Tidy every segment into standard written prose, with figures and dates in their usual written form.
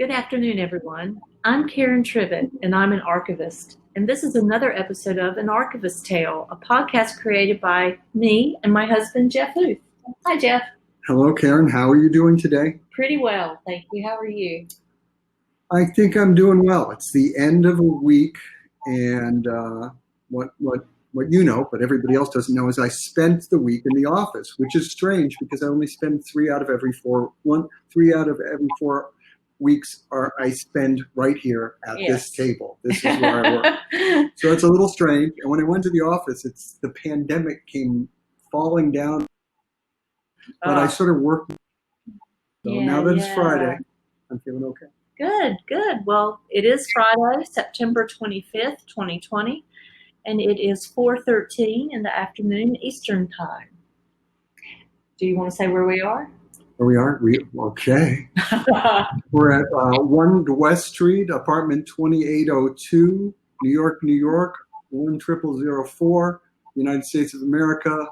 Good afternoon, everyone. I'm Karen Trivet, and I'm an archivist. And this is another episode of An Archivist Tale, a podcast created by me and my husband, Jeff Huth. Hi, Jeff. Hello, Karen. How are you doing today? Pretty well, thank you. How are you? I think I'm doing well. It's the end of a week, and what you know, but everybody else doesn't know, is I spent the week in the office, which is strange because I only spend 3 out of every 4 weeks I spend right here at this table. This is where I work. So it's a little strange. And when I went to the office, it's the pandemic came falling down, but I sort of worked. So now that it's Friday, I'm feeling okay. Good. Well, it is Friday, September 25th, 2020, and it is 4:13 in the afternoon Eastern Time. Do you want to say where we are? Where we are? Okay. We're at 1 West Street, apartment 2802, New York, 10004, United States of America.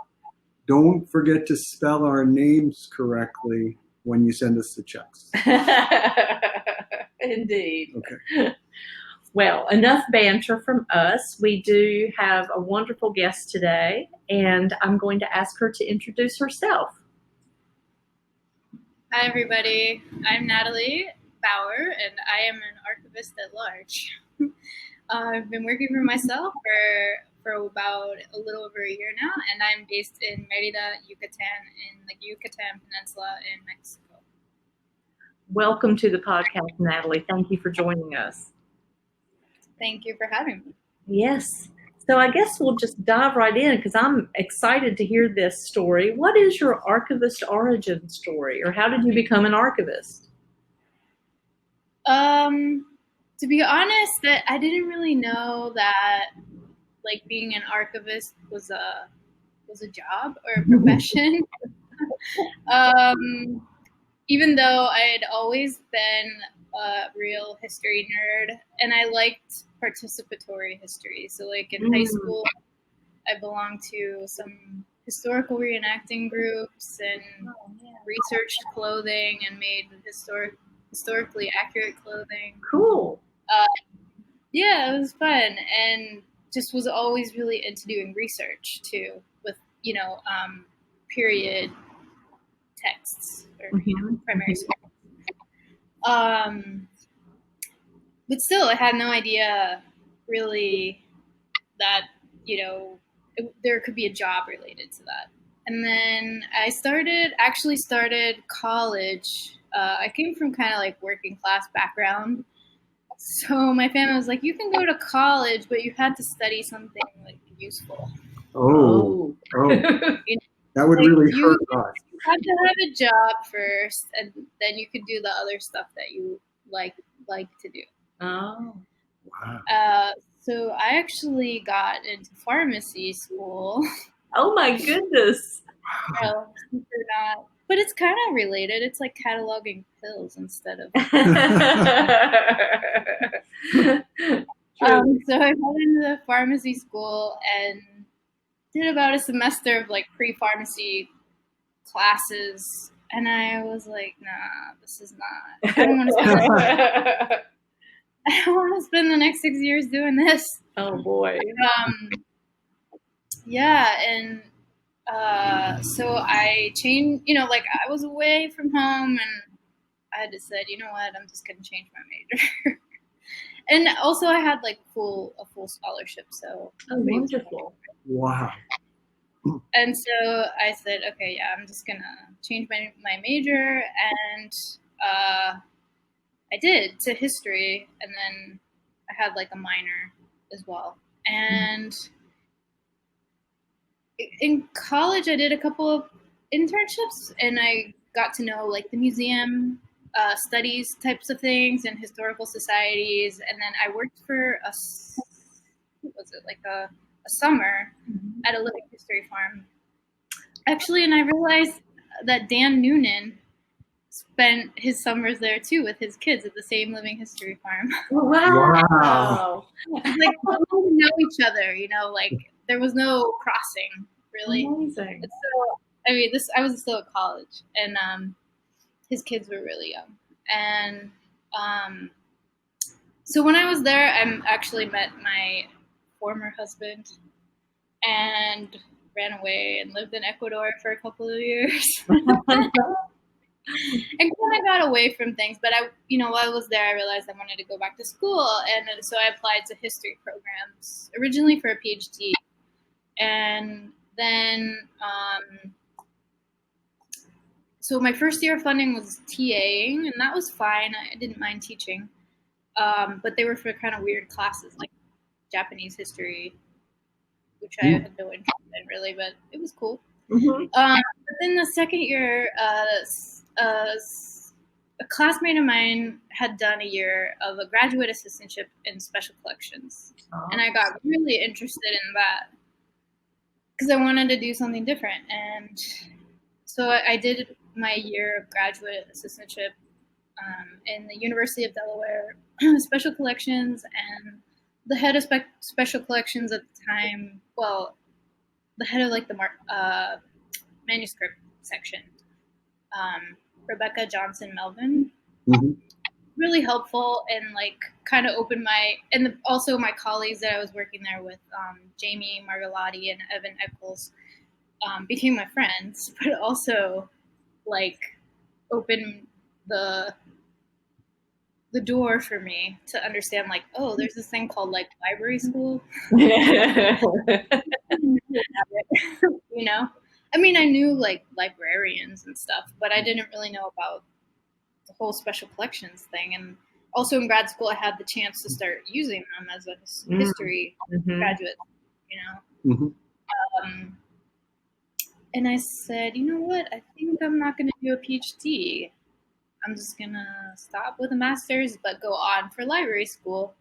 Don't forget to spell our names correctly when you send us the checks. Indeed. Okay. Well, enough banter from us. We do have a wonderful guest today, and I'm going to ask her to introduce herself. Hi, everybody. I'm Natalie Baur, and I am an Archivist-at-Large. I've been working for myself for about a little over a year now, and I'm based in Mérida, Yucatan, in the Yucatan Peninsula in Mexico. Welcome to the podcast, Natalie. Thank you for joining us. Thank you for having me. Yes. So I guess we'll just dive right in because I'm excited to hear this story. What is your archivist origin story, or how did you become an archivist? To be honest, that I didn't really know that being an archivist was a job or a profession. Even though I had always been a real history nerd, and I liked participatory history. So in high school, I belonged to some historical reenacting groups and researched clothing and made historically accurate clothing. Cool. Yeah, it was fun, and just was always really into doing research too, with period texts or primary sources. But still, I had no idea really that there could be a job related to that. And then I actually started college. I came from kind of working class background. So my family was like, you can go to college, but you had to study something useful. Oh. That would really hurt us. You had to have a job first, and then you could do the other stuff that you like to do. Oh. Wow. So I actually got into pharmacy school. Oh my goodness. Well, but it's kind of related. It's like cataloging pills instead of. So I got into pharmacy school and did about a semester of pre-pharmacy classes, and I was like, nah, this is not. I don't want to spend the next 6 years doing this. Oh boy. Yeah, and so I changed. I was away from home, and I had decide, you know what, I'm just gonna change my major. And also, I had a full scholarship, so. Oh, wonderful! Wow. And so I said, okay, yeah, I'm just gonna change my major, and I did to history, and then I had a minor as well. And in college, I did a couple of internships, and I got to know the museum studies types of things and historical societies. And then I worked for a summer at a living history farm. Actually, and I realized that Dan Noonan spent his summers there too with his kids at the same living history farm. Wow. We didn't know each other, there was no crossing really. Amazing. So, I was still at college, and his kids were really young. And So when I was there, I actually met my former husband and ran away and lived in Ecuador for a couple of years. And kind of got away from things, but while I was there, I realized I wanted to go back to school, and so I applied to history programs originally for a PhD, and then so my first year of funding was TAing, and that was fine. I didn't mind teaching, but they were for kind of weird classes like Japanese history, which I had no interest in really, but it was cool. Mm-hmm. But then the second year, a classmate of mine had done a year of a graduate assistantship in special collections. And I got really interested in that because I wanted to do something different. And so I did my year of graduate assistantship in the University of Delaware special collections, and the head of special collections at the time, well, the head of like the manuscript section, Rebecca Johnson Melvin, really helpful, and like kind of opened also my colleagues that I was working there with, Jamie Margalotti and Evan Eccles, became my friends, but also like opened the door for me to understand, like, oh, there's this thing called like library school. I mean, I knew like librarians and stuff, but I didn't really know about the whole special collections thing. And also in grad school, I had the chance to start using them as a history graduate, and I said, you know what? I think I'm not going to do a PhD. I'm just going to stop with a master's, but go on for library school.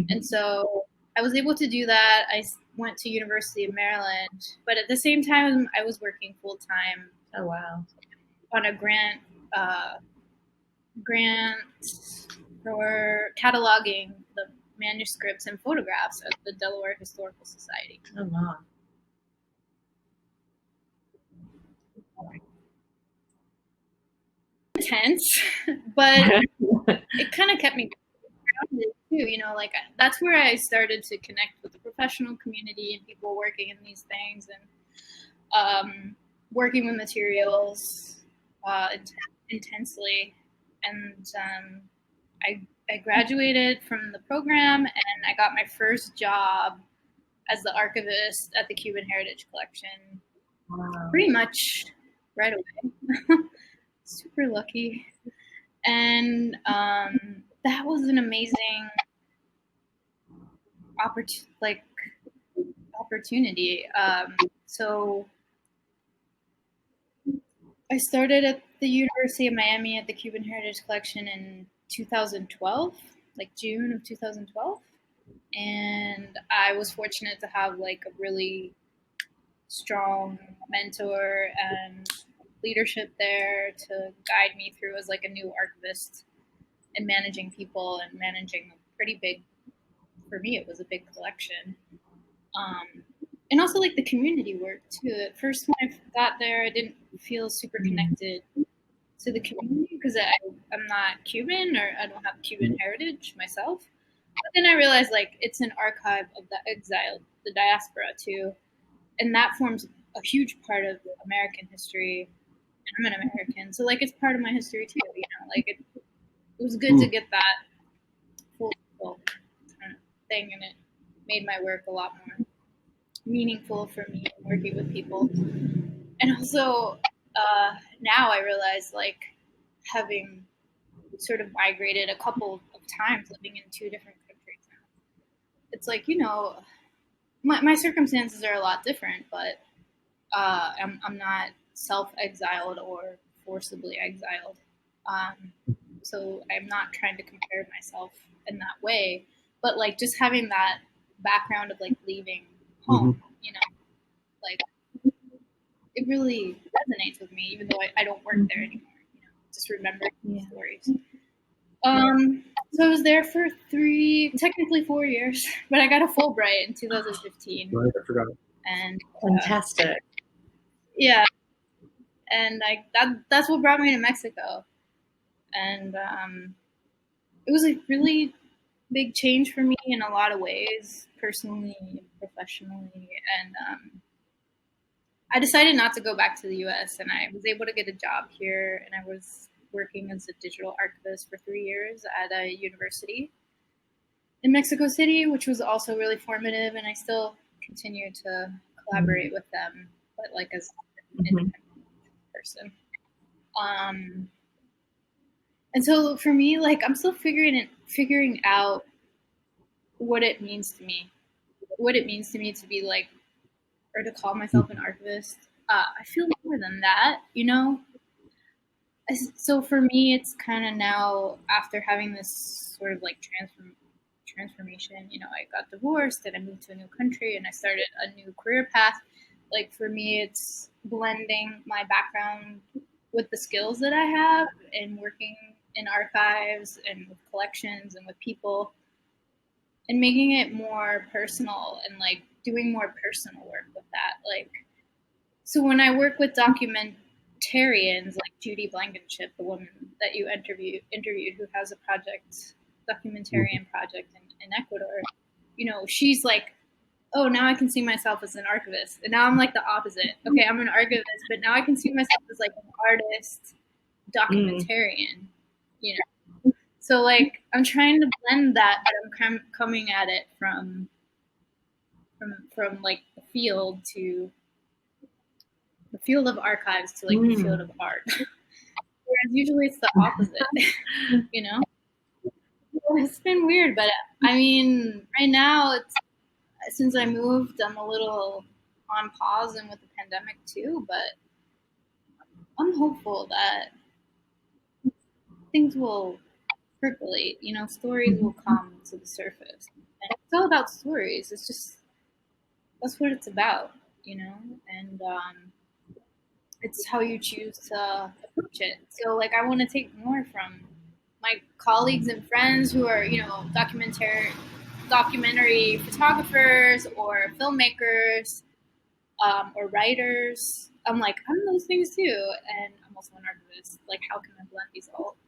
And so I was able to do that. I went to University of Maryland, but at the same time, I was working full time. Oh, wow. On a grant for cataloging the manuscripts and photographs at the Delaware Historical Society. Oh, wow. Intense, but it kind of kept me grounded too, like that's where I started to connect with the professional community and people working in these things, and working with materials intensely. And I graduated from the program, and I got my first job as the archivist at the Cuban Heritage Collection. Wow. Pretty much right away. Super lucky. And that was an amazing opportunity. So I started at the University of Miami at the Cuban Heritage Collection in 2012, like June of 2012. And I was fortunate to have like a really strong mentor and leadership there to guide me through as like a new archivist and managing people and managing a pretty big, for me, it was a big collection. And also like the community work too. At first when I got there, I didn't feel super connected to the community because I'm not Cuban, or I don't have Cuban heritage myself. But then I realized like it's an archive of the exiled, the diaspora too. And that forms a huge part of American history. I'm an American, so like it's part of my history too, like it was good to get that full thing, and it made my work a lot more meaningful for me working with people. And also now I realize, like, having sort of migrated a couple of times, living in two different countries now, it's like, my circumstances are a lot different, but I'm not self-exiled or forcibly exiled. So I'm not trying to compare myself in that way, but like just having that background of like leaving home, like it really resonates with me, even though I don't work there anymore, just remembering stories. So I was there for technically 4 years, but I got a Fulbright in 2015. Right, I forgot. And fantastic. Yeah. And that's what brought me to Mexico. And it was a really big change for me in a lot of ways, personally and professionally. And I decided not to go back to the US, and I was able to get a job here, and I was working as a digital archivist for 3 years at a university in Mexico City, which was also really formative, and I still continue to collaborate with them, but like as an independent person. And so for me, like, I'm still figuring out what it means to me to be like, or to call myself an archivist. I feel more than that, you know? So for me, it's kind of now, after having this sort of like transformation, you know, I got divorced and I moved to a new country and I started a new career path. Like for me, it's blending my background with the skills that I have and working in archives and with collections and with people, and making it more personal and like doing more personal work with that. Like, so when I work with documentarians like Judy Blankenship, the woman that you interviewed who has a documentarian project in Ecuador, you know, she's like, oh, now I can see myself as an archivist. And now I'm like the opposite. Okay, I'm an archivist, but now I can see myself as like an artist, documentarian, you know? So like, I'm trying to blend that, but I'm coming at it from like the field of archives to like the field of art. Whereas usually it's the opposite, you know? It's been weird, but I mean, right now since I moved, I'm a little on pause and with the pandemic too, but I'm hopeful that things will percolate, you know, stories will come to the surface. And it's all about stories. It's just, that's what it's about, you know? And it's how you choose to approach it. So like, I want to take more from my colleagues and friends who are, you know, documentary photographers or filmmakers, or writers. I'm like, I'm those things too, and I'm also an archivist. Like, how can I blend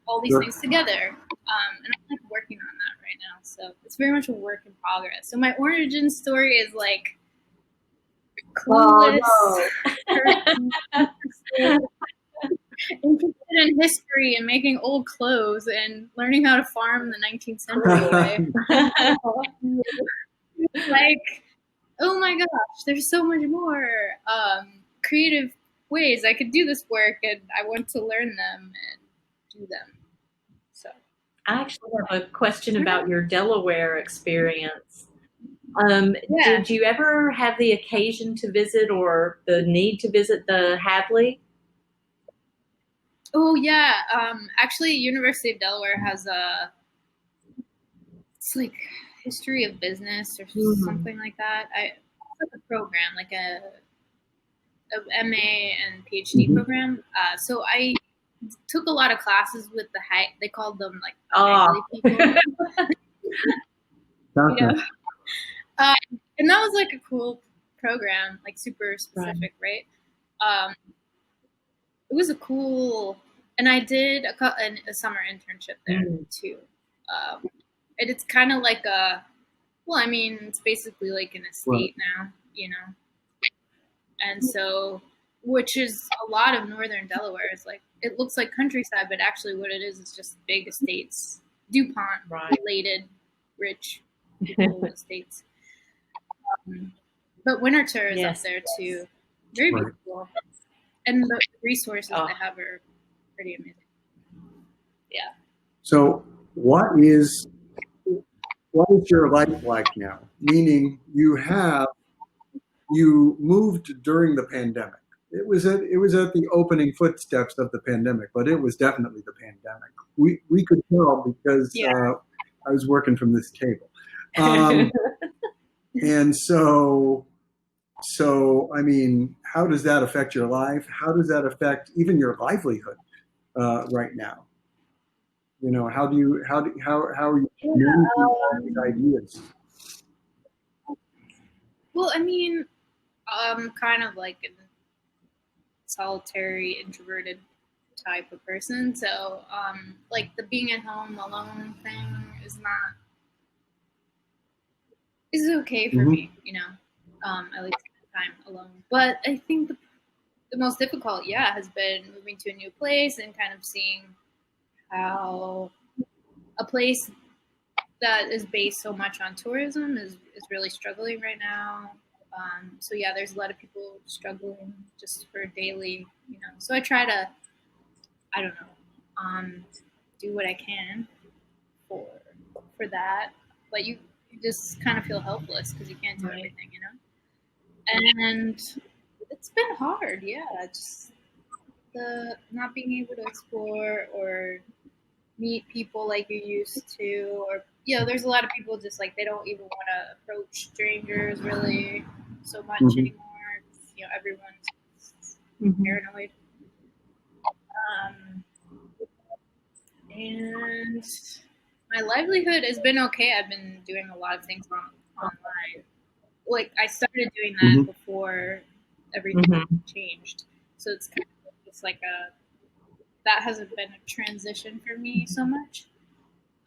all these things together? And I'm like working on that right now. So it's very much a work in progress. So my origin story is like clueless, interested in history and making old clothes and learning how to farm in the 19th century way. Like, oh my gosh, there's so much more creative ways I could do this work, and I want to learn them and do them. So I actually have a question about your Delaware experience. Did you ever have the occasion to visit or the need to visit the Hadley? Oh yeah, actually, University of Delaware has it's like history of business or something like that. It's a program, like a MA and PhD program. So I took a lot of classes with they called them like Hadley people. You know? And that was like a cool program, like super specific, right? It was a cool, and I did a summer internship there too. And it's kind of like it's basically like an estate now, you know? And so, which is a lot of northern Delaware. It's like, it looks like countryside, but actually what it is just big estates, DuPont related, rich people estates. But Winterthur is up there too. Very beautiful. And the resources they have are pretty amazing. Yeah. So what is your life like now? Meaning you moved during the pandemic. It was at the opening footsteps of the pandemic, but it was definitely the pandemic. We could tell because I was working from this table. And so I mean, how does that affect your life? How does that affect even your livelihood right now? You know, how are you these ideas? Well, I mean, I'm kind of like a solitary, introverted type of person. So like the being at home alone thing is okay for me, you know. I like to spend time alone. But I think the most difficult, has been moving to a new place and kind of seeing how a place that is based so much on tourism is really struggling right now. So yeah, there's a lot of people struggling just for daily, you know. So I try to, I don't know, do what I can for that. But you just kind of feel helpless because you can't do everything, you know. And it's been hard, just the not being able to explore or meet people like you used to, or there's a lot of people just like they don't even want to approach strangers really so much anymore. Everyone's paranoid. And my livelihood has been okay. I've been doing a lot of things online. Like I started doing that before everything changed, so it's kind of just like that hasn't been a transition for me so much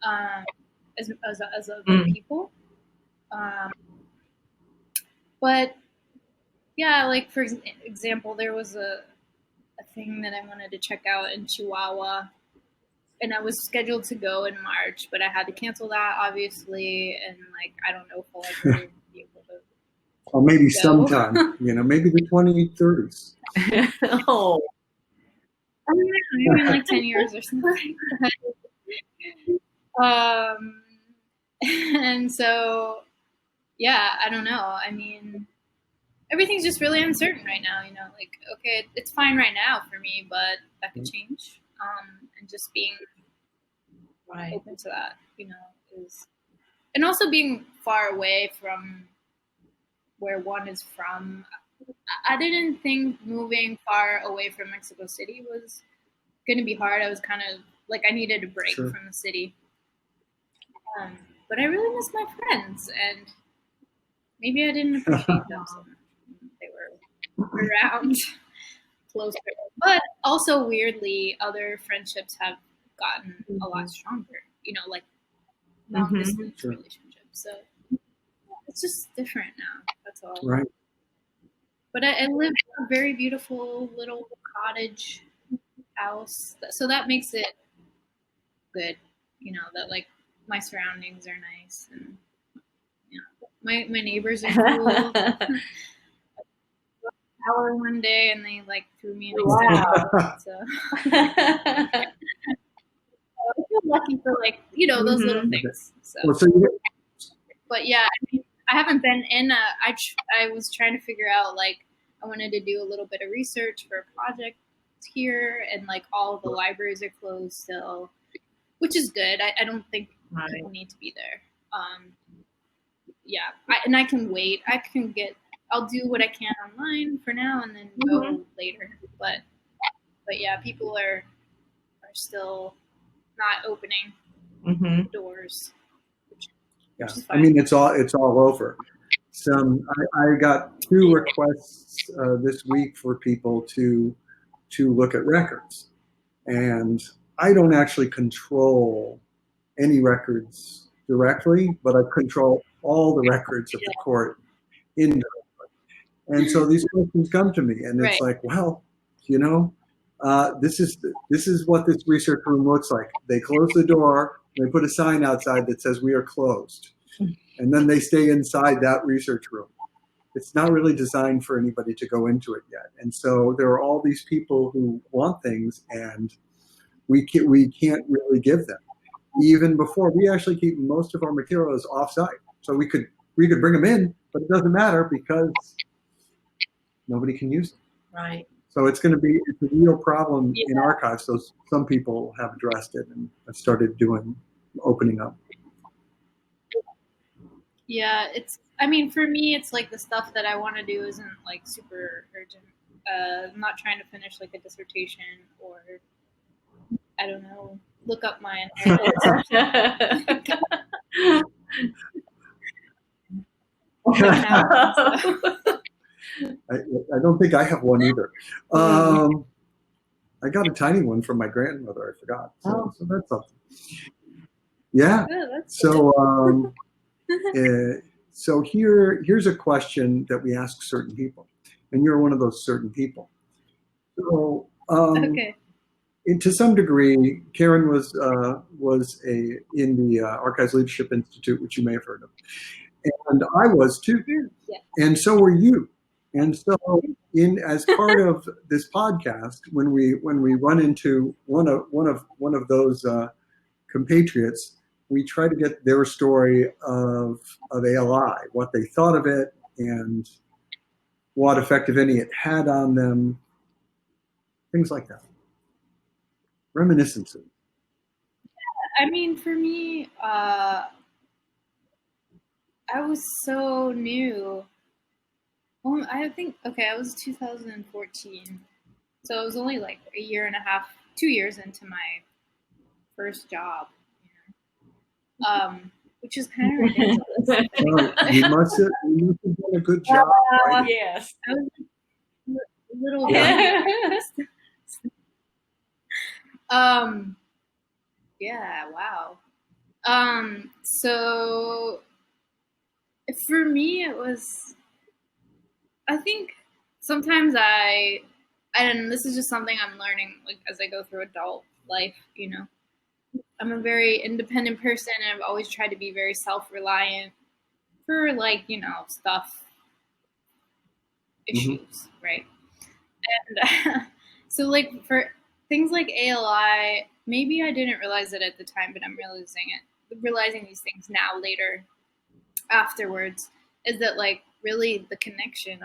as other people. But yeah, like for example, there was a thing that I wanted to check out in Chihuahua, and I was scheduled to go in March, but I had to cancel that, obviously, and like I don't know if I'll ever be able to. Or maybe sometime, maybe the 2030s. Oh. I don't know, maybe in like 10 years or something. And so, I don't know. I mean, everything's just really uncertain right now, you know, like, okay, it's fine right now for me, but that could change. And just being open to that, you know, and also being far away from where one is from. I didn't think moving far away from Mexico City was going to be hard. I was kind of like I needed a break from the city. But I really miss my friends, and maybe I didn't appreciate them so much when they were around closer. But also, weirdly, other friendships have gotten a lot stronger, you know, like long-distance relationships. So it's just different now. That's all. Right. But I live in a very beautiful little cottage house, so that makes it good. You know, that like my surroundings are nice, and my neighbors are cool. Shower one day, and they like threw me in a so I feel lucky for like those little things. But yeah, I mean, I haven't been in I was trying to figure out, like, I wanted to do a little bit of research for a project here, and like all the libraries are closed still, which is good. I don't think people need to be there. And I can wait. I'll do what I can online for now, and then go later. But yeah, people are still not opening doors. Yeah, I mean, it's all over. I got 2 requests this week for people to look at records, and I don't actually control any records directly, but I control all the records of the court indirectly. And so these questions come to me, and it's like, well, this is what this research room looks like. They close the door. They put a sign outside that says we are closed. And then they stay inside that research room. It's not really designed for anybody to go into it yet. And so there are all these people who want things, and we can't really give them. Even before, we actually keep most of our materials off-site. So we could bring them in, but it doesn't matter because nobody can use them. Right. So it's a real problem in archives. So some people have addressed it and have started opening up. Yeah, I mean, for me, it's like the stuff that I want to do isn't like super urgent. I'm not trying to finish like a dissertation or, I don't know, look up my inheritance. I don't think I have one either. I got a tiny one from my grandmother. I forgot. Oh. So that's something. Yeah. Oh, that's So here's a question that we ask certain people, and you're one of those certain people. So okay. to some degree, Karen was in the Archives Leadership Institute, which you may have heard of, and I was too, Yeah. and so were you. And so, as part of this podcast, when we run into one of those compatriots, we try to get their story of ALI, what they thought of it, and what effect, if any, it had on them, things like that. Reminiscences. I mean, for me, I was so new. Well, I think, I was 2014. So I was only like a year and a half, 2 years into my first job, which is kind of ridiculous. You must have done a good job. Right? Yes. I was a little yeah, wow. So for me, it was, I think sometimes and this is just something I'm learning, like, as I go through adult life, I'm a very independent person, and I've always tried to be very self-reliant for, like, stuff, issues, right? And so, like, for things like ALI, maybe I didn't realize it at the time, but I'm realizing these things now, later, afterwards, is that, like, really the connections,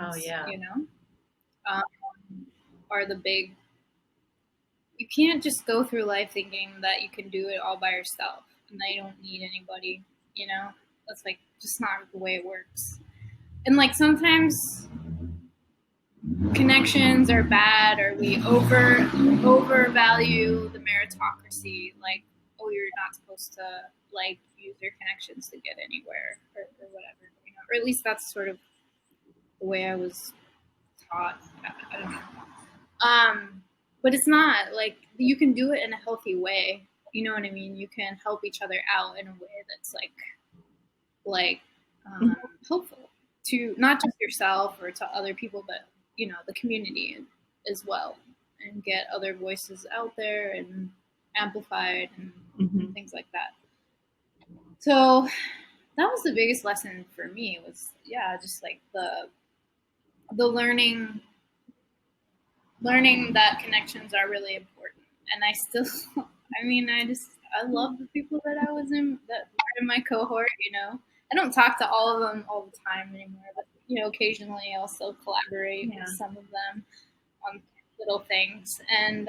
are the big. You can't just go through life thinking that you can do it all by yourself and that you don't need anybody, That's, like, just not the way it works. And, like, sometimes connections are bad, or we overvalue the meritocracy, like, oh, you're not supposed to, like, use your connections to get anywhere, or whatever, or at least that's sort of the way I was taught. I don't know. But it's not, like, you can do it in a healthy way. You know what I mean? You can help each other out in a way that's helpful to not just yourself or to other people, but, the community as well, and get other voices out there and amplified and things like that. So that was the biggest lesson for me, was, just like the learning that connections are really important. And I still, I love the people that were in my cohort, I don't talk to all of them all the time anymore, but, occasionally I'll still collaborate with some of them on little things. And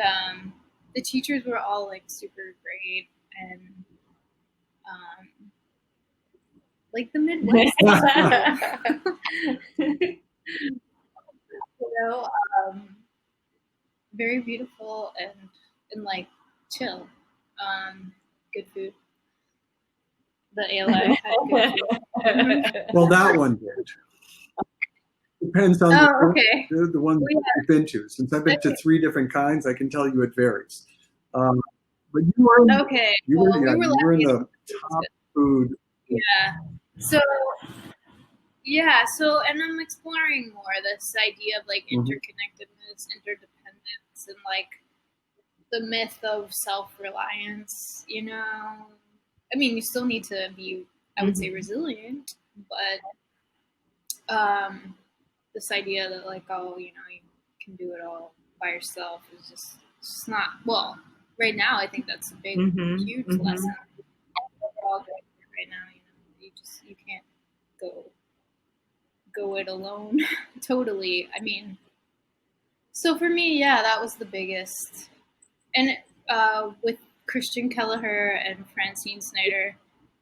the teachers were all, like, super great, and like the Midwest. Very beautiful and like chill. Good food. The ALI had good food. Well, that one did. Depends on the one that you've been to. Since I've been to 3 different kinds, I can tell you it varies. But you were in the top food. Yeah. So and I'm exploring more this idea of, like, interconnectedness, interdependence, and, like, the myth of self-reliance, I mean, you still need to be, I would say, resilient, but this idea that, like, oh, you can do it all by yourself is just not, well, right now I think that's a big, huge lesson. We're all going through it right now, you can't go it alone. Totally. I mean, so for me, that was the biggest. And with Christian Kelleher and Francine Snyder,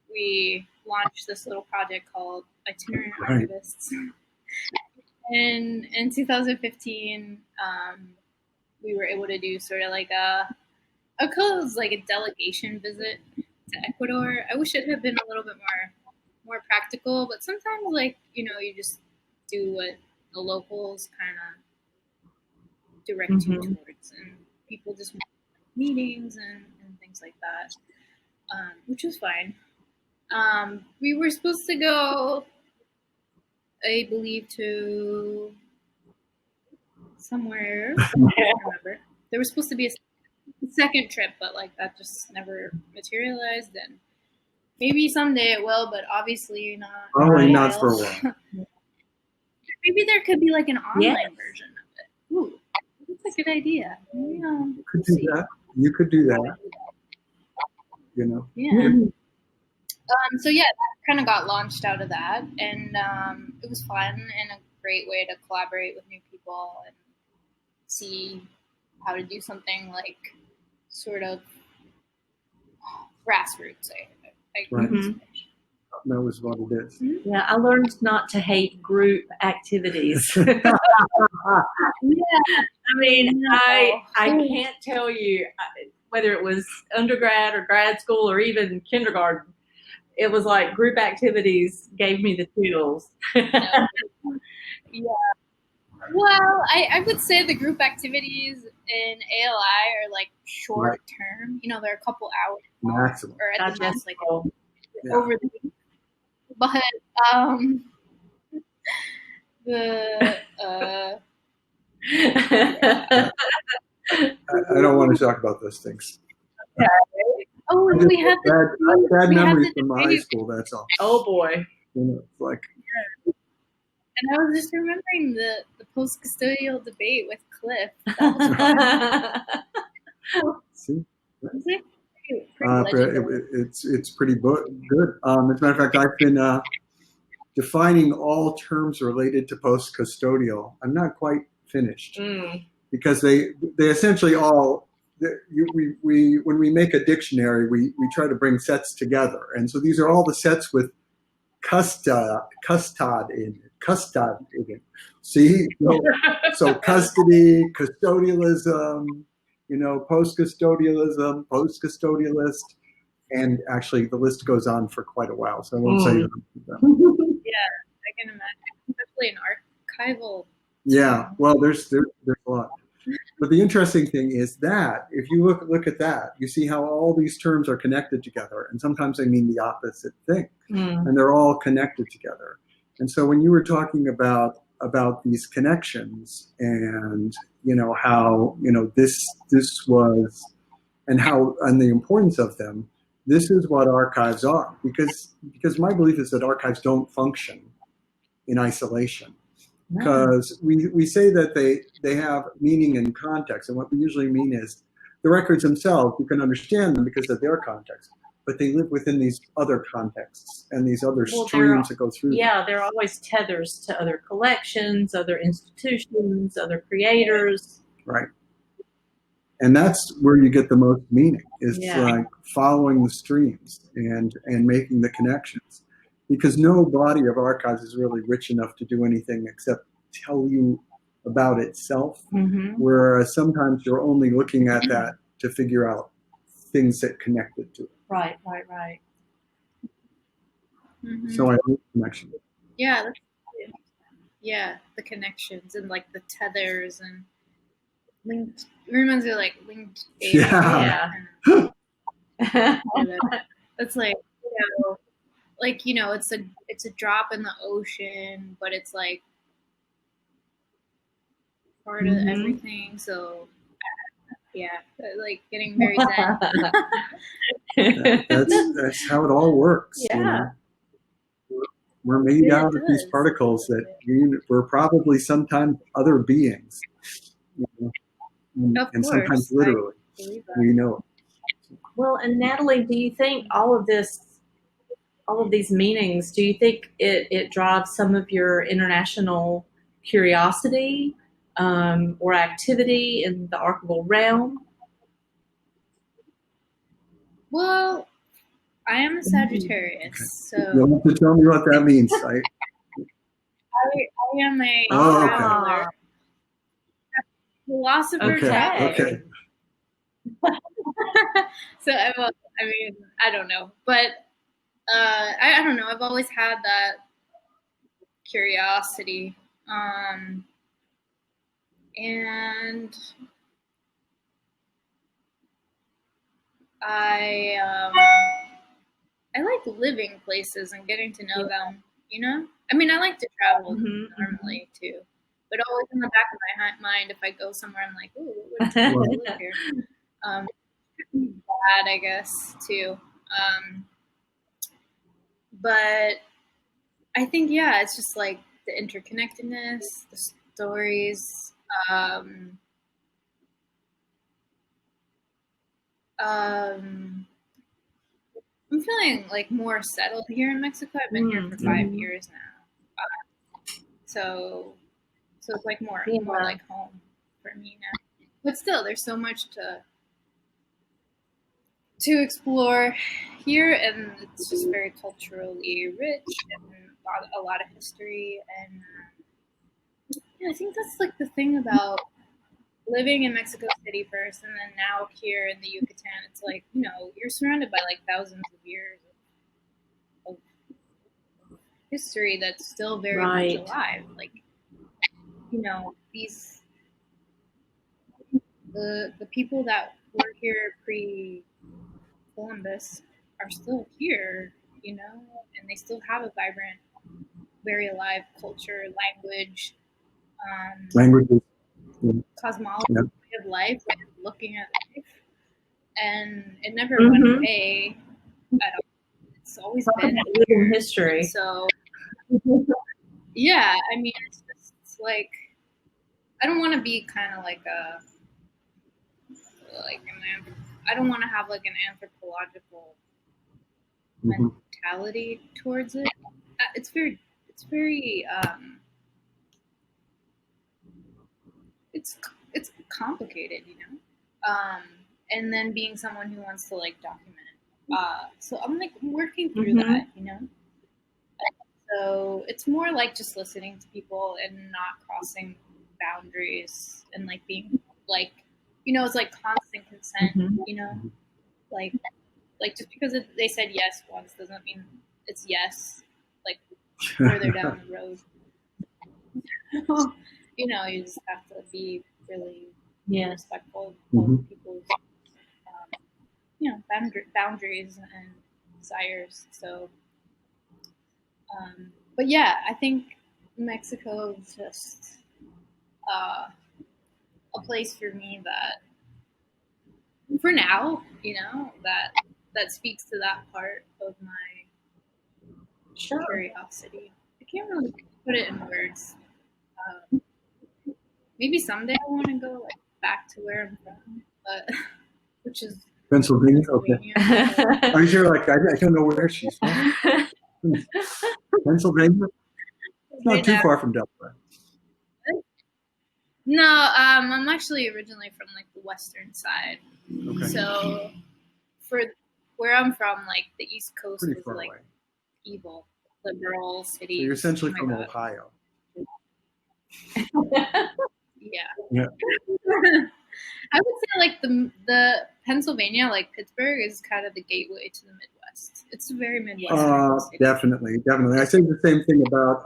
we launched this little project called Itinerant Archivists. And in 2015, we were able to do sort of like a delegation visit to Ecuador. I wish it had been a little bit more practical, but sometimes, like, you just do what the locals kind of direct you towards. And people just meetings and things like that, which was fine. We were supposed to go, I believe, to somewhere. I don't remember. There was supposed to be a second trip, but like that just never materialized. And maybe someday it will, but obviously not. Probably not for a while. Maybe there could be like an online version of it. Ooh, that's a good idea. Maybe, You could do that. You could do that. You know. Yeah. So yeah, that kind of got launched out of that, and it was fun and a great way to collaborate with new people and see how to do something like sort of grassroots. Right. Mhm. That was what it is. Yeah, I learned not to hate group activities. Yeah, I mean, No. I can't tell you whether it was undergrad or grad school or even kindergarten. It was like group activities gave me the chills. yeah. Well, I would say the group activities in ALI are like short term. You know, they're a couple hours Maximum. or at the most like Yeah. over the week. But the I don't want to talk about those things. oh, I we had the bad we had memories the from high debate. school. That's all. Oh boy. You know, it's like And I was just remembering the post custodial debate with Cliff. That was fun. see. Was it? Pretty legendary. It's pretty good. As a matter of fact, I've been defining all terms related to post custodial. I'm not quite finished because they essentially all when we make a dictionary, we try to bring sets together, and so these are all the sets with custod in it. See, so custody, custodialism, post custodialism, post custodialist, and actually the list goes on for quite a while. So I won't say them. Yeah, I can imagine, especially an archival. Yeah, well, there's a lot. But the interesting thing is that if you look at that, you see how all these terms are connected together, and sometimes they mean the opposite thing, and they're all connected together. And so when you were talking about these connections, and how this was, and the importance of them, this is what archives are, because my belief is that archives don't function in isolation. Because we say that they have meaning and context, and what we usually mean is the records themselves, you can understand them because of their context, but they live within these other contexts and these other streams that go through them. Yeah, there are always tethers to other collections, other institutions, other creators. Right. And that's where you get the most meaning, is like following the streams and making the connections. Because no body of archives is really rich enough to do anything except tell you about itself, whereas sometimes you're only looking at that to figure out things that connect it to it. Right. So I like connection. Yeah, the connections and like the tethers and linked. It reminds me of like linked data. Yeah. That's like it's a drop in the ocean, but it's like part of everything. So like getting very zen. That's how it all works. Yeah. We're made out of these particles that we're probably sometimes other beings, and sometimes literally we know it. Well, and Natalie, do you think all of these meanings, do you think it drives some of your international curiosity or activity in the archival realm? Well, I am a Sagittarius, so You'll have to tell me what that means. I am a traveler, philosopher. Okay. So I don't know, but I don't know. I've always had that curiosity, and I like living places and getting to know them, you know? I mean, I like to travel normally too, but always in the back of my mind, if I go somewhere, I'm like, ooh, what would it live here? Bad, I guess, too. But I think, yeah, it's just like the interconnectedness, the stories. I'm feeling like more settled here in Mexico. I've been here for 5 years now, so it's like more like home for me now. But still, there's so much to explore here, and it's just very culturally rich and a lot of history. And yeah, I think that's like the thing about living in Mexico City first, and then now here in the Yucatan. It's like, you know, you're surrounded by like thousands of years of history that's still very much alive. Like, you know, these the people that were here pre-Columbus are still here, you know, and they still have a vibrant, very alive culture, language, cosmology, way of life, way of looking at life, and it never went away at all. It's always been living history. So yeah, I mean, it's just like, I don't want to be kind of like I don't want to have like an anthropological mentality towards it. It's very it's complicated, you know. And then being someone who wants to like document it. So I'm like working through that, you know. So it's more like just listening to people and not crossing boundaries and like being like, you know, it's like constant consent, you know, like just because they said yes once doesn't mean it's yes, like further down the road. You know, you just have to be really respectful of people's, you know, boundaries and desires. So, but yeah, I think Mexico is just a place for me that, for now, you know, that speaks to that part of my curiosity. I can't really put it in words. Maybe someday I want to go like back to where I'm from, but which is Pennsylvania. Okay. I'm sure. Like I don't know where she's from. Pennsylvania. It's not too far from Delaware. No, I'm actually originally from like the western side. Okay. So for where I'm from, like the East Coast is like evil, liberal city. So you're essentially from Ohio. Yeah. I would say like the Pennsylvania, like Pittsburgh, is kind of the gateway to the Midwest. It's a very Midwestern city. Definitely. I say the same thing about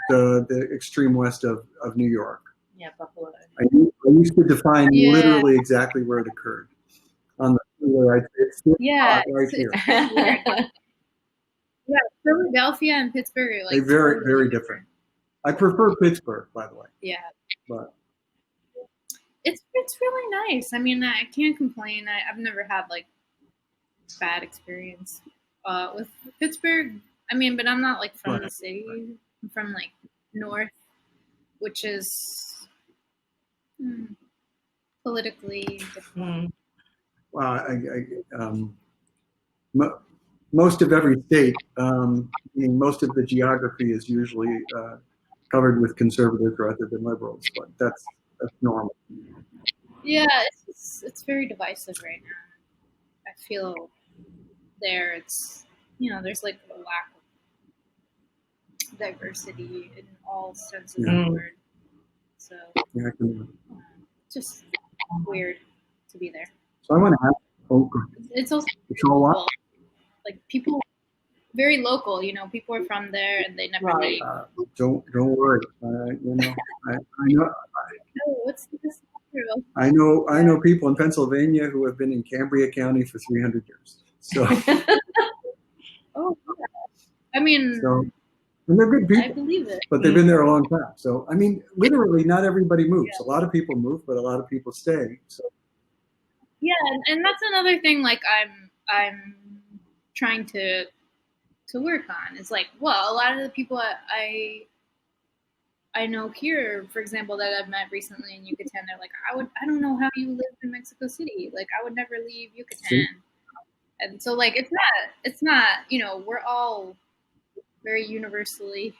the extreme west of New York. Yeah, Buffalo. I used to define literally exactly where it occurred. On the where it's right here. Yeah, Philadelphia and Pittsburgh are like they're very, very different. I prefer Pittsburgh, by the way. Yeah. But it's really nice. I mean, I can't complain. I've never had like bad experience with Pittsburgh. I mean, but I'm not like from the city. I'm from like north, which is politically different. Most of every state, most of the geography is usually covered with conservatives rather than liberals, but that's normal. Yeah, it's very divisive right now. I feel it's, you know, there's like a lack of diversity in all senses of the word. So just weird to be there. So I want to ask. It's also what? Like people, very local. You know, people are from there and they never leave. Don't worry. You know, I know. Oh, what's this true. I know people in Pennsylvania who have been in Cambria County for 300 years. So, Oh, yeah. I mean, and they're good I people, believe it. but they've been there a long time. So, I mean, literally, not everybody moves. A lot of people move, but a lot of people stay. So, Yeah, and that's another thing. Like I'm trying to work on is like, well, a lot of the people I know here, for example, that I've met recently in Yucatan, they're like, I don't know how you live in Mexico City. Like, I would never leave Yucatan. And so, like, it's not, you know, we're all very universally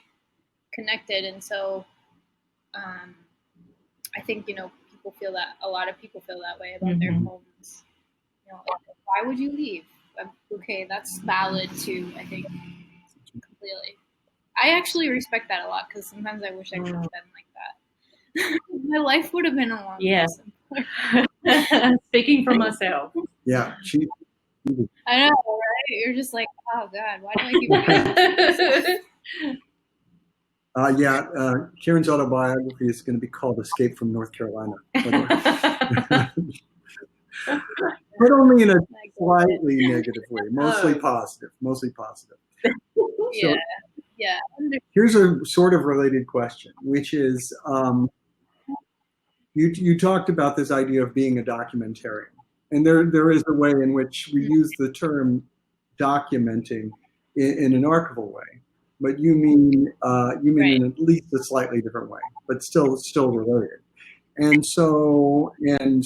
connected. And so, I think, you know, a lot of people feel that way about their homes. You know, like, why would you leave? Okay, that's valid too, I think, completely. I actually respect that a lot because sometimes I wish I could have been like that. My life would have been a lot more simpler. Speaking for myself. yeah, I know, right? You're just like, oh God, why do I keep doing this? Kieran's autobiography is going to be called "Escape from North Carolina," but only in a slightly negative way. Mostly positive. So, Yeah. here's a sort of related question, which is, you talked about this idea of being a documentarian, and there is a way in which we use the term documenting in an archival way, but you mean in at least a slightly different way, but still related. And so, and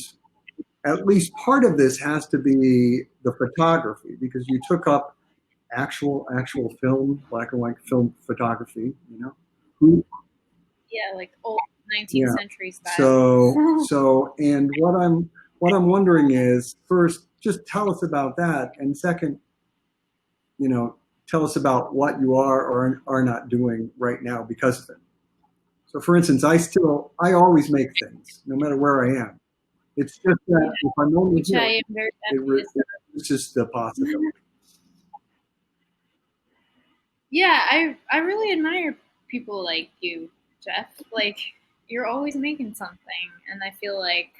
at least part of this has to be the photography, because you took up actual film, black and white film photography, you know. Yeah, like old 19th century style. So, and what I'm wondering is, first, just tell us about that, and second, you know, tell us about what you are or are not doing right now because of it. So, for instance, I always make things, no matter where I am. It's just that if I'm only here, I am very envious of. it's just the possibility. Yeah, I really admire people like you, Jeff. Like, you're always making something, and I feel like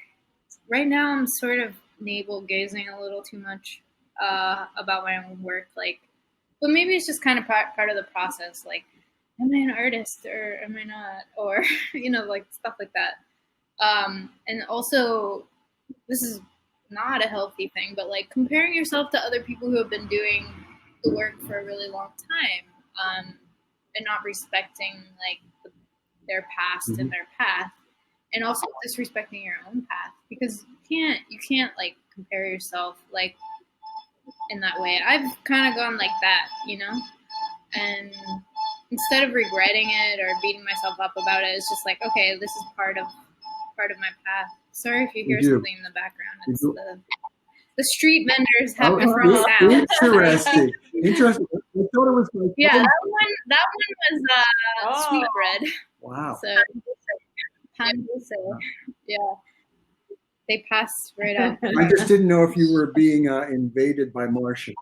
right now I'm sort of navel gazing a little too much about my own work. Like, but maybe it's just kind of part of the process. Like, am I an artist or am I not? Or you know, like stuff like that. And also, this is not a healthy thing, but like comparing yourself to other people who have been doing the work for a really long time, and not respecting like their past and their path, and also disrespecting your own path, because you can't like compare yourself like in that way. I've kind of gone like that, you know, and instead of regretting it or beating myself up about it, it's just like, okay, this is part of my path. Sorry if you hear something in the background. It's the street vendors have different sounds. Interesting. I thought it was like, yeah, that one was sweetbread. Wow. So time will say. Yeah. They pass right out. I just didn't know if you were being invaded by Martians.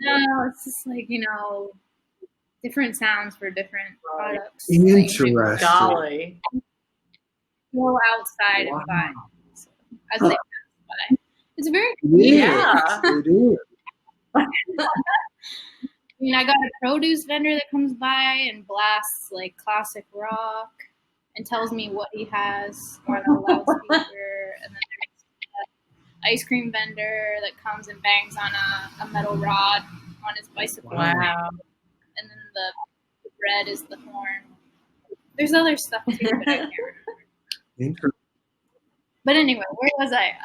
No, it's just like, you know, different sounds for different products. Interesting. Like, Golly. Go outside and buy. So I think that's why. It's very It is. I mean, I got a produce vendor that comes by and blasts like classic rock and tells me what he has on a loudspeaker. And then there's an ice cream vendor that comes and bangs on a metal rod on his bicycle. Wow. And then the bread is the horn. There's other stuff too, but I can't remember. But anyway, where was I?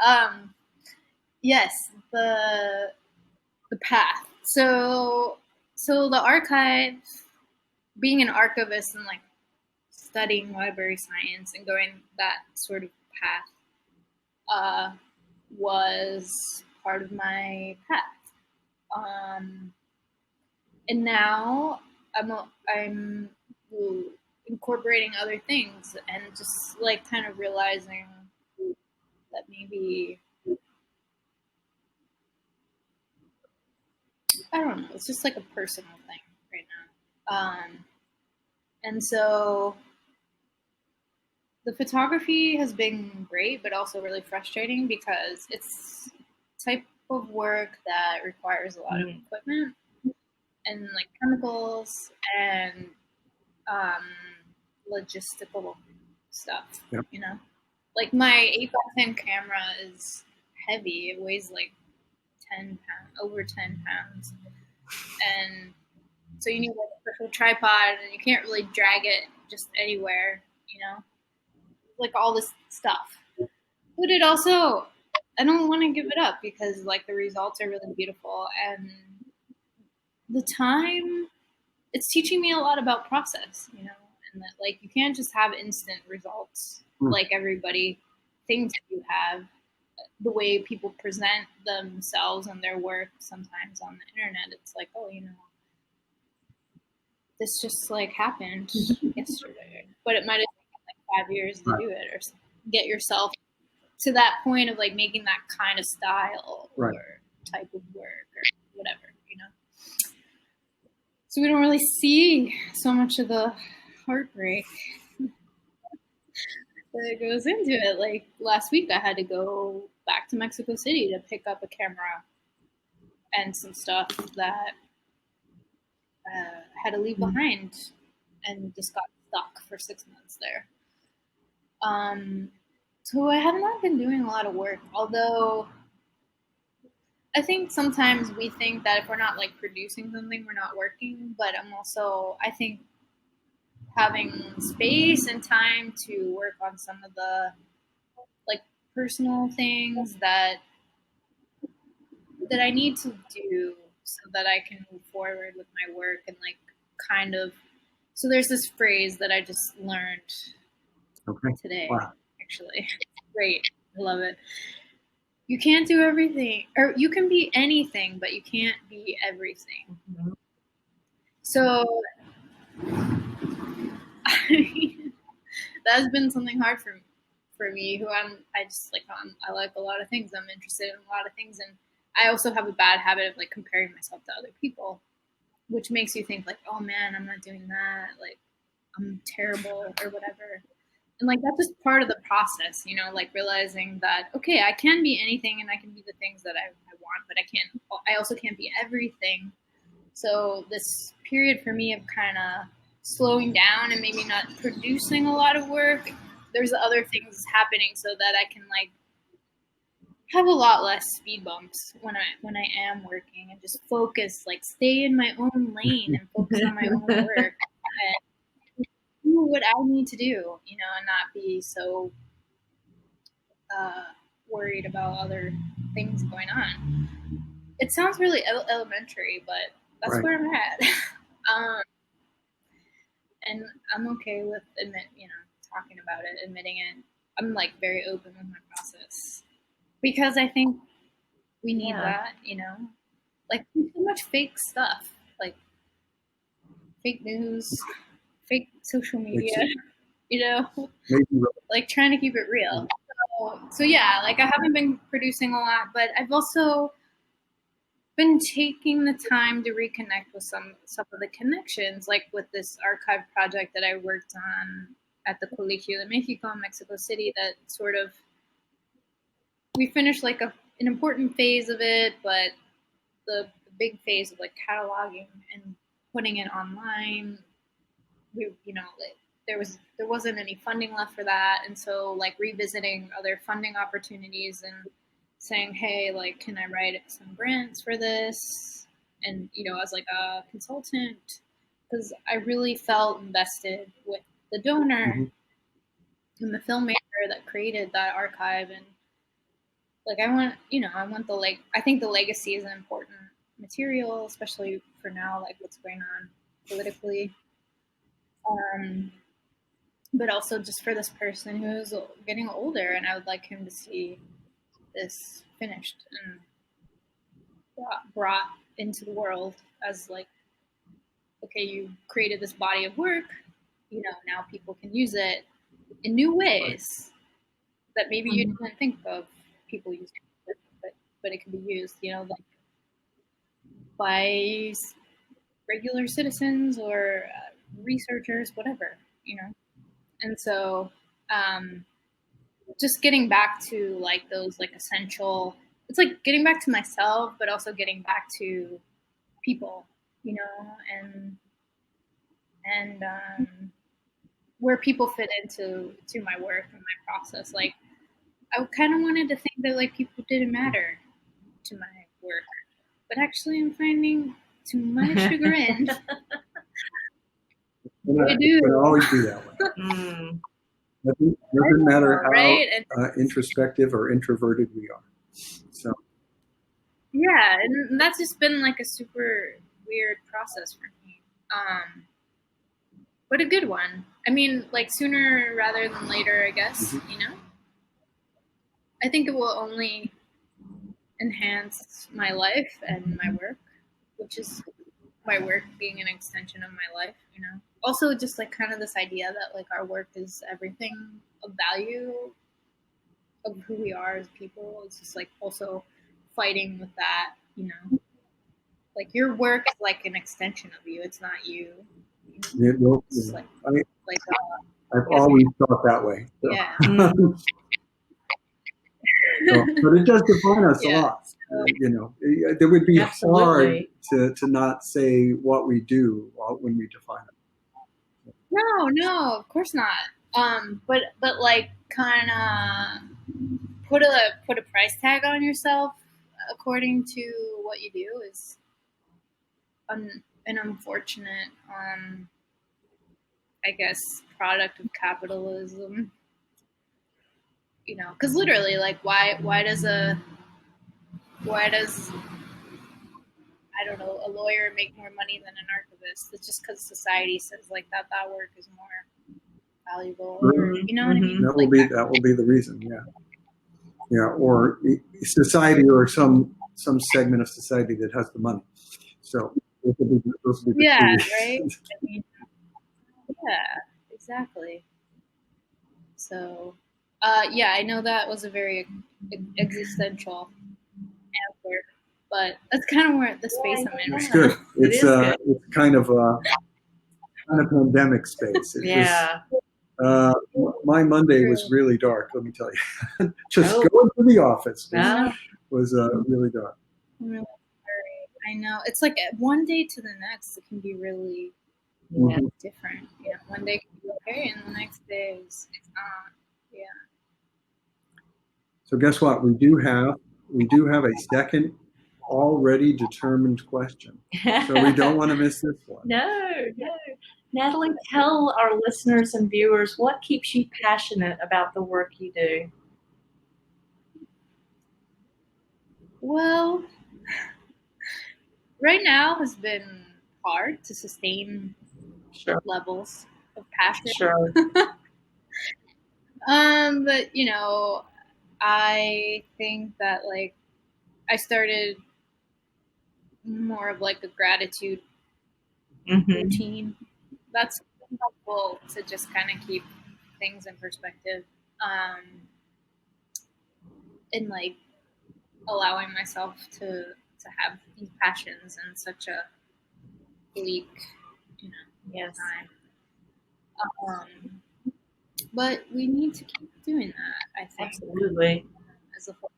Yes, the path. So the archive, being an archivist and like studying library science and going that sort of path, was part of my path. And now I'm incorporating other things and just like kind of realizing that maybe, I don't know, it's just like a personal thing right now. And so the photography has been great, but also really frustrating because it's type of work that requires a lot of equipment and like chemicals and um, logistical stuff. Yep. You know, like my 8x10 camera is heavy. It weighs like 10 pounds, over 10 pounds, and so you need like a special tripod, and you can't really drag it just anywhere. You know, like all this stuff. But it also, I don't want to give it up because like the results are really beautiful, and the time, it's teaching me a lot about process, you know, and that like you can't just have instant results like everybody thinks you have. The way people present themselves and their work sometimes on the internet, it's like, oh, you know, this just like happened yesterday, but it might have taken like 5 years to do it, or get yourself to that point of like making that kind of style or type of work or whatever, you know. So we don't really see so much of the heartbreak that goes into it. Like last week, I had to go back to Mexico City to pick up a camera and some stuff that I had to leave behind, and just got stuck for 6 months there. So I have not been doing a lot of work, although I think sometimes we think that if we're not like producing something, we're not working. But I think having space and time to work on some of the like personal things that I need to do so that I can move forward with my work and like kind of. So there's this phrase that I just learned today. Wow. Actually, it's great. I love it. You can't do everything, or you can be anything, but you can't be everything. Mm-hmm. So that's been something hard for me, I like a lot of things. I'm interested in a lot of things, and I also have a bad habit of like comparing myself to other people, which makes you think like, oh man, I'm not doing that, like I'm terrible or whatever. And like that's just part of the process, you know, like realizing that okay, I can be anything and I can be the things that I want, but I also can't be everything. So this period for me of kind of slowing down and maybe not producing a lot of work, there's other things happening so that I can like have a lot less speed bumps when I am working, and just focus, like stay in my own lane and focus on my own work and do what I need to do, you know, and not be so worried about other things going on. It sounds really elementary, but that's where I'm at. And I'm okay with talking about it, admitting it. I'm like very open with my process because I think we need that, you know, like so much fake stuff, like fake news, fake social media, you know, like trying to keep it real. So yeah, like I haven't been producing a lot, but I've also been taking the time to reconnect with some of the connections, like with this archive project that I worked on at the Colegio de Mexico in Mexico City, that sort of, we finished like an important phase of it, but the big phase of like cataloging and putting it online, there wasn't any funding left for that. And so like revisiting other funding opportunities and saying, hey, like, can I write some grants for this? And, you know, as like a consultant, because I really felt invested with the donor and the filmmaker that created that archive. And like, I think the legacy is an important material, especially for now, like what's going on politically. But also just for this person who's getting older, and I would like him to see this finished and brought into the world as like, okay, you created this body of work, you know, now people can use it in new ways that maybe you didn't think of people using it, but it can be used, you know, like by regular citizens or researchers, whatever, you know. And so just getting back to like those like essential, it's like getting back to myself, but also getting back to people, you know, and where people fit into my work and my process. Like I kind of wanted to think that like people didn't matter to my work, but actually I'm finding, to my chagrin, they do. It will always be that way. Doesn't matter how right? introspective or introverted we are. So yeah, and that's just been like a super weird process for me. But a good one. I mean, like sooner rather than later, I guess, you know? I think it will only enhance my life and my work, which is my work being an extension of my life, you know? Also, just like kind of this idea that like our work is everything of value of who we are as people. It's just like also fighting with that, you know? Like your work is like an extension of you. It's not you. it will, It's like I've always thought that way. So. yeah. But it does define us a lot. You know, it would be hard to not say what we do when we define it. No, of course not. But like kind of put a price tag on yourself according to what you do is an unfortunate, I guess, product of capitalism. You know, because literally, like, why does I don't know, a lawyer make more money than an archivist? It's just because society says like that work is more valuable, or, you know what I mean? That will be the reason, yeah, or society, or some segment of society that has the money. So those will be the right. I mean, yeah, exactly. So, yeah, I know that was a very existential answer, but that's kind of where the space I'm in. It's good. It's kind of a pandemic space. My Monday was really dark. Let me tell you, just going to the office was really dark. Really I know. It's like one day to the next, it can be really different. You know, one day can be okay, and the next day is not. Yeah. So guess what? We do have a second already determined question. So we don't want to miss this one. No. Natalie, tell our listeners and viewers what keeps you passionate about the work you do. Well, right now has been hard to sustain levels of passion. Sure. But you know, I think that like I started more of like a gratitude routine. That's helpful to just kind of keep things in perspective, and like allowing myself to have these passions in such a bleak, you know, time. But we need to keep doing that, I think. Absolutely. As a whole.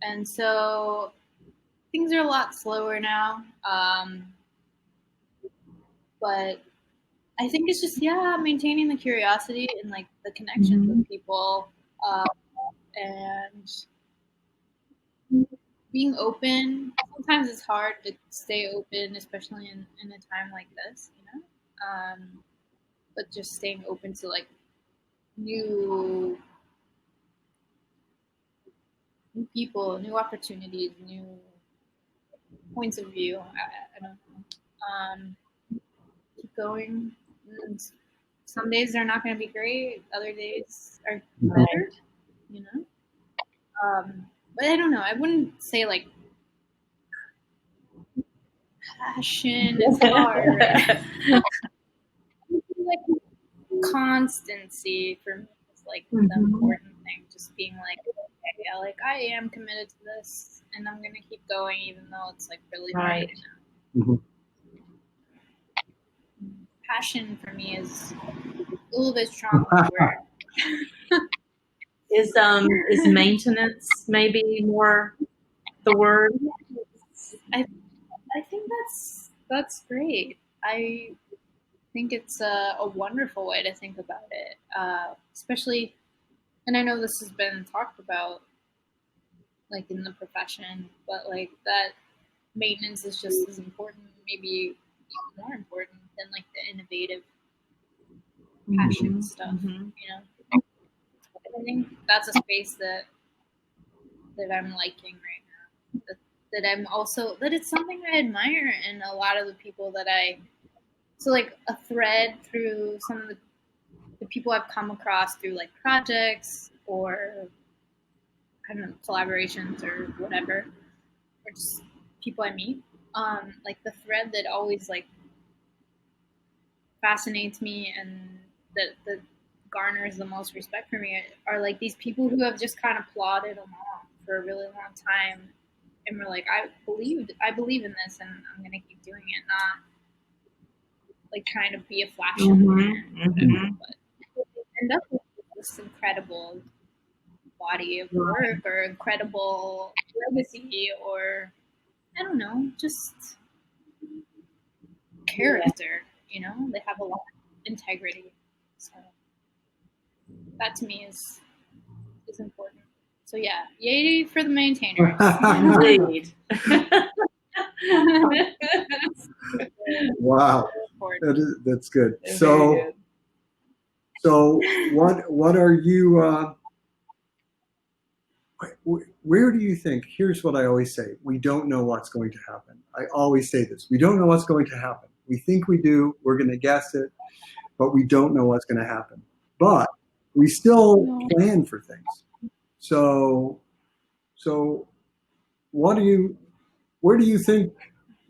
And so things are a lot slower now. But I think it's just, maintaining the curiosity and like the connections with people, and being open. Sometimes it's hard to stay open, especially in a time like this, you know? But just staying open to like new people, new opportunities, new points of view. I don't know. Keep going. And some days they're not going to be great. Other days are better, you know? But I don't know. I wouldn't say like passion is hard. Like constancy for me is like the important thing. Just being like, okay, yeah, like I am committed to this, and I'm gonna keep going even though it's like really hard. Passion for me is little bit stronger word. Is maintenance maybe more the word? I think that's great. I think it's a wonderful way to think about it, especially, and I know this has been talked about, like in the profession, but like that maintenance is just as important, maybe even more important than like the innovative, passion stuff. Mm-hmm. You know, I think that's a space that I'm liking right now. That I'm also, that it's something I admire in a lot of the people that so like a thread through some of the people I've come across through like projects or kind of collaborations or whatever, or just people I meet. Like the thread that always like fascinates me and that garners the most respect for me are like these people who have just kind of plodded along for a really long time and were like, I believe in this and I'm gonna keep doing it, not like trying to be a flash in the pan, whatever. But end up with this incredible body of work or incredible legacy or I don't know, just character. You know, they have a lot of integrity. So that to me is important. So yeah, yay for the maintainers. Indeed. Wow, that's good. Very So, good. so what are you? Where do you think? Here's what I always say: we don't know what's going to happen. I always say this: we don't know what's going to happen. We think we do. We're going to guess it, but we don't know what's going to happen. But we still plan for things. So where do you think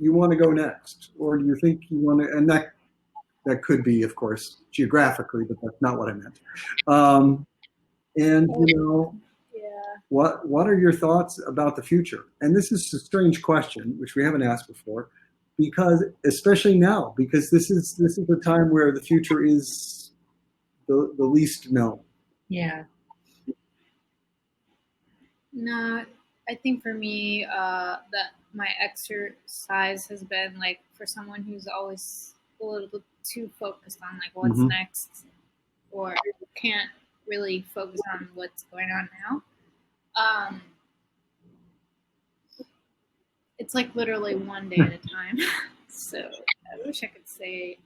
you want to go next? Or do you think you want to, and that could be, of course, geographically, but that's not what I meant. And, you know, what are your thoughts about the future? And this is a strange question, which we haven't asked before, because especially now, because this is the time where the future is the least known. Yeah. No, I think for me, that my exercise has been like for someone who's always a little bit too focused on like what's next, or can't really focus on what's going on now. It's like literally one day at a time. So I wish I could say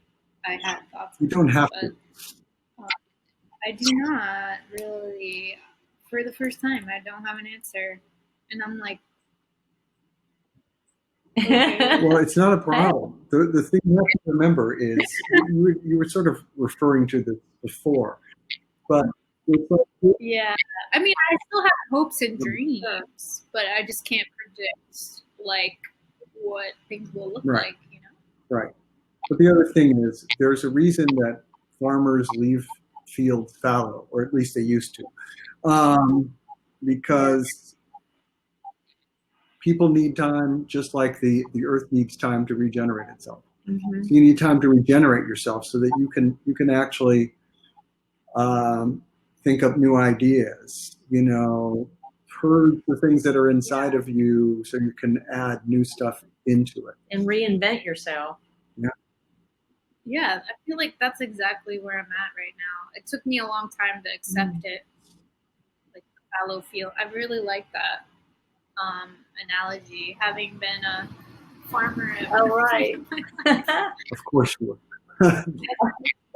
I had thoughts. You don't have to. I do not really. For the first time, I don't have an answer, and I'm like, okay. Well, it's not a problem. The thing you have to remember is you were sort of referring to this before, but it's like, yeah. I mean, I still have hopes and dreams, but I just can't predict like what things will look like. You know. Right. But the other thing is, there's a reason that farmers leave fields fallow, or at least they used to, because people need time, just like the earth needs time to regenerate itself. So you need time to regenerate yourself so that you can actually think up new ideas, you know, purge the things that are inside of you so you can add new stuff into it. And reinvent yourself. Yeah, I feel like that's exactly where I'm at right now. It took me a long time to accept it, like the fallow field. I really like that analogy, having been a farmer. Oh, right. Of course you were. Of course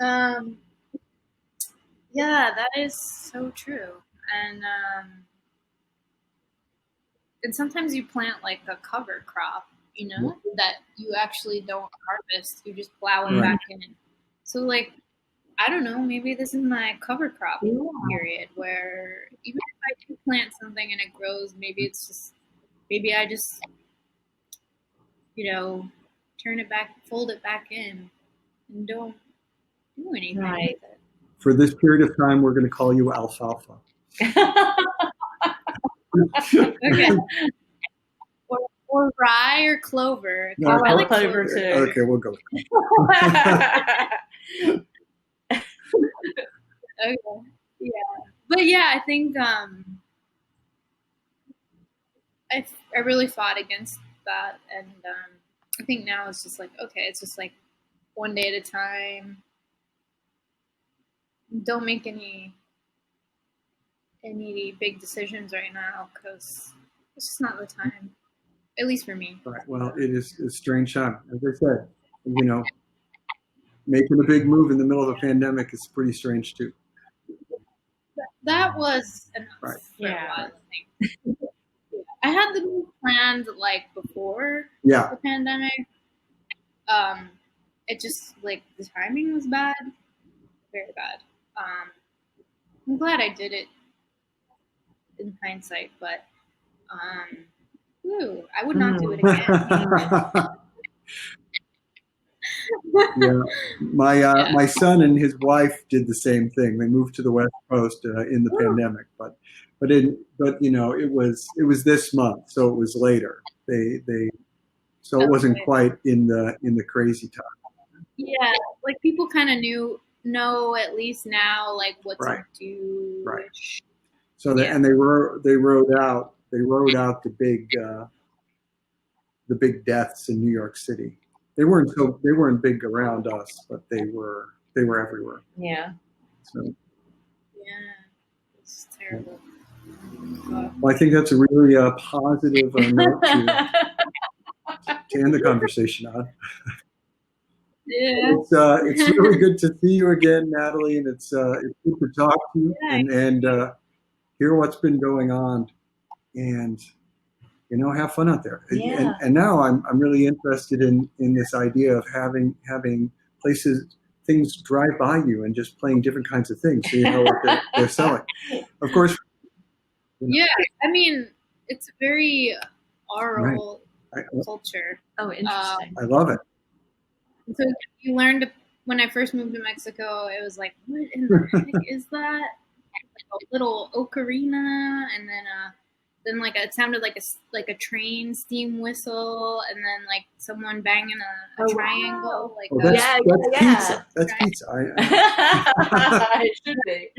I was. Yeah, that is so true. And sometimes you plant like a cover crop, you know, that you actually don't harvest. You just plow it back in. So like, I don't know, maybe this is my cover crop period where even if I do plant something and it grows, maybe I just, you know, turn it back, fold it back in and don't do anything with it. For this period of time, we're going to call you alfalfa. Okay. Or rye or clover. No, I like clover. clover too. Okay, we'll go. Okay. Yeah. But yeah, I think I really fought against that, and I think now it's just like, okay, it's just like one day at a time. Don't make any big decisions right now because it's just not the time, at least for me. Right. Well, it is a strange time. As I said, making a big move in the middle of a pandemic is pretty strange too. That was enough Right. for a while, I think. I had the move planned like before the pandemic. It just like the timing was bad, very bad. I'm glad I did it in hindsight, but I would not do it again. Yeah, my son and his wife did the same thing. They moved to the West Coast in the pandemic, but it was this month, so it was later. So it wasn't quite in the crazy time. Yeah, like people kind of know at least now like what to do. Right. So and they rode out the big deaths in New York City. They weren't big around us, but they were everywhere. Yeah. So. Yeah, it's terrible. Well, I think that's a really positive note to end the conversation on. Yeah. It's really good to see you again, Natalie, and it's good to talk to you and hear what's been going on, and have fun out there. Yeah. And now I'm really interested in this idea of having things drive by you and just playing different kinds of things, so you know what they're selling. Of course. Yeah, I mean, it's a very oral culture. Oh, interesting. I love it. So you learned when I first moved to Mexico, it was like, what in the heck is that? Like a little ocarina, and then like it sounded like a train steam whistle, and then like someone banging a triangle. Wow. Like that's pizza. That's pizza. It should be.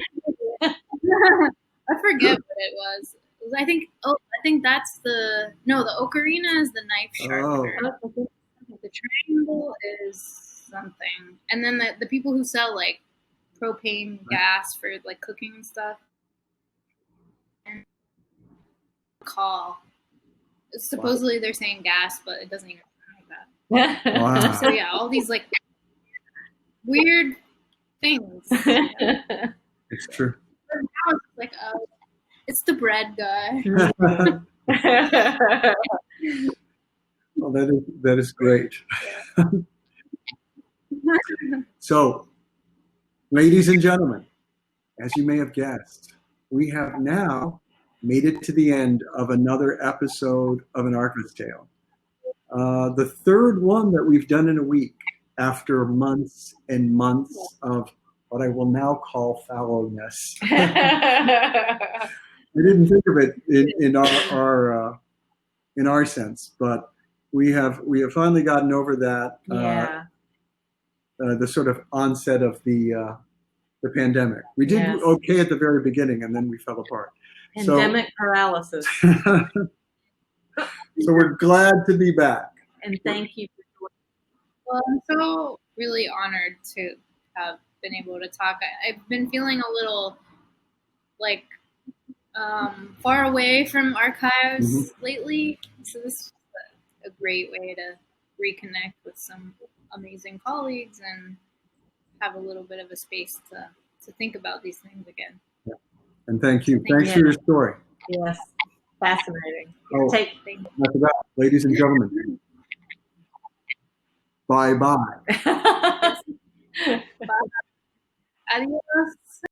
I forget what it was. I think that's the ocarina is the knife sharpener. Oh. The triangle is something, and then the people who sell like propane gas for like cooking and stuff. And call. Supposedly they're saying gas, but it doesn't even sound like that. Wow. So yeah, all these like weird things. It's true. But now it's like, it's the bread guy. Well, that is great. So, ladies and gentlemen, as you may have guessed, we have now made it to the end of another episode of An Archivist's Tale. The third one that we've done in a week after months and months of what I will now call fallowness. We didn't think of it in our sense, but we have finally gotten over that. The sort of onset of the pandemic. We did okay at the very beginning, and then we fell apart. Pandemic paralysis. So we're glad to be back. And thank you for joining. Well, I'm so really honored to have been able to talk. I've been feeling a little like far away from archives lately, so this is a great way to reconnect with some amazing colleagues and have a little bit of a space to think about these things again. Yeah. And thank you. Thanks for your story. Yes, fascinating. That's about, ladies and gentlemen. Bye-bye. Adios.